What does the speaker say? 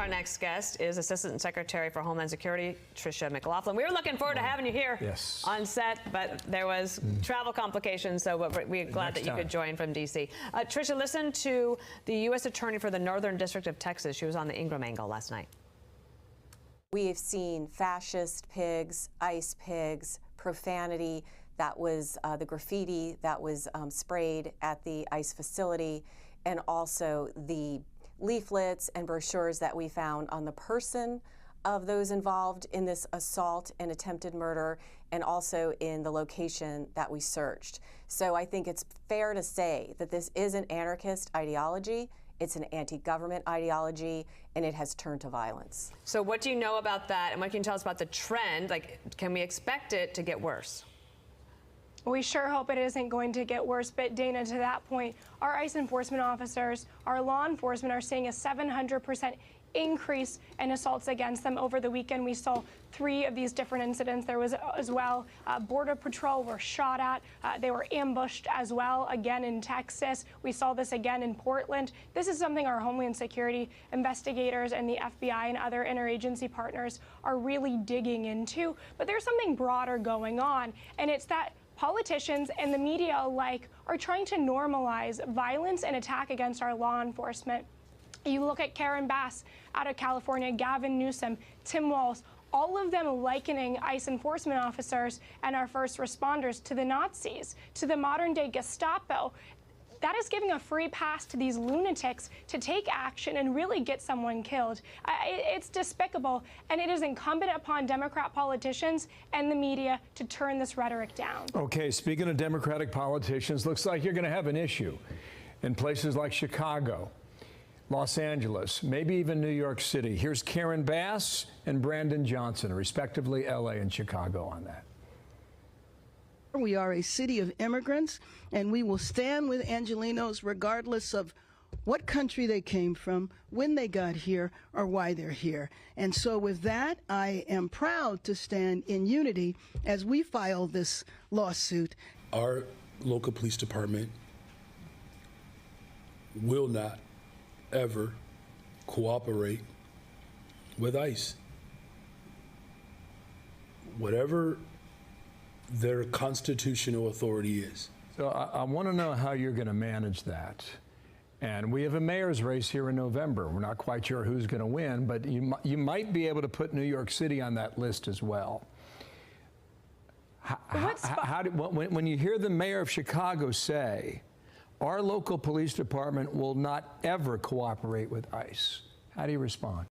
next guest is Assistant Secretary for Homeland Security, Tricia McLaughlin. We were looking forward to having you here on set, but there was travel complications, so we're glad that you could join from D.C. Tricia, listen to the U.S. Attorney for the Northern District of Texas. She was on the Ingram Angle last night. We have seen fascist pigs, ICE pigs, profanity. That was the graffiti that was sprayed at the ICE facility, and also the leaflets and brochures that we found on the person of those involved in this assault and attempted murder, and also in the location that we searched. So I think it's fair to say that this is an anarchist ideology. It's an anti-government ideology, and it has turned to violence. So what do you know about that, and what can you tell us about the trend? Like, can we expect it to get worse? We sure hope it isn't going to get worse, but Dana, to that point, our ICE enforcement officers, our law enforcement are seeing a 700% increase in assaults against them. Over the weekend, we saw 3 of these different incidents. There was as well Border Patrol were shot at. They were ambushed as well, again in Texas. We saw this again in Portland. This is something our Homeland Security investigators and the FBI and other interagency partners are really digging into. But there's something broader going on, and it's that politicians and the media alike are trying to normalize violence and attack against our law enforcement. You look at Karen Bass out of California, Gavin Newsom, Tim Walz, all of them likening ICE enforcement officers and our first responders to the Nazis, to the modern-day Gestapo. That is giving a free pass to these lunatics to take action and really get someone killed. It's despicable, and it is incumbent upon Democrat politicians and the media to turn this rhetoric down. Okay, speaking of Democratic politicians, looks like you're going to have an issue in places like Chicago, Los Angeles, maybe even New York City. Here's Karen Bass and Brandon Johnson, respectively LA and Chicago, on that. We are a city of immigrants, and we will stand with Angelenos regardless of what country they came from, when they got here, or why they're here. And so with that, I am proud to stand in unity as we file this lawsuit. Our local police department will not ever cooperate with ICE. Whatever their constitutional authority is. So I want to know how you're going to manage that. And we have a mayor's race here in November. We're not quite sure who's going to win, but you might be able to put New York City on that list as well. When you hear the mayor of Chicago say, our local police department will not ever cooperate with ICE, how do you respond?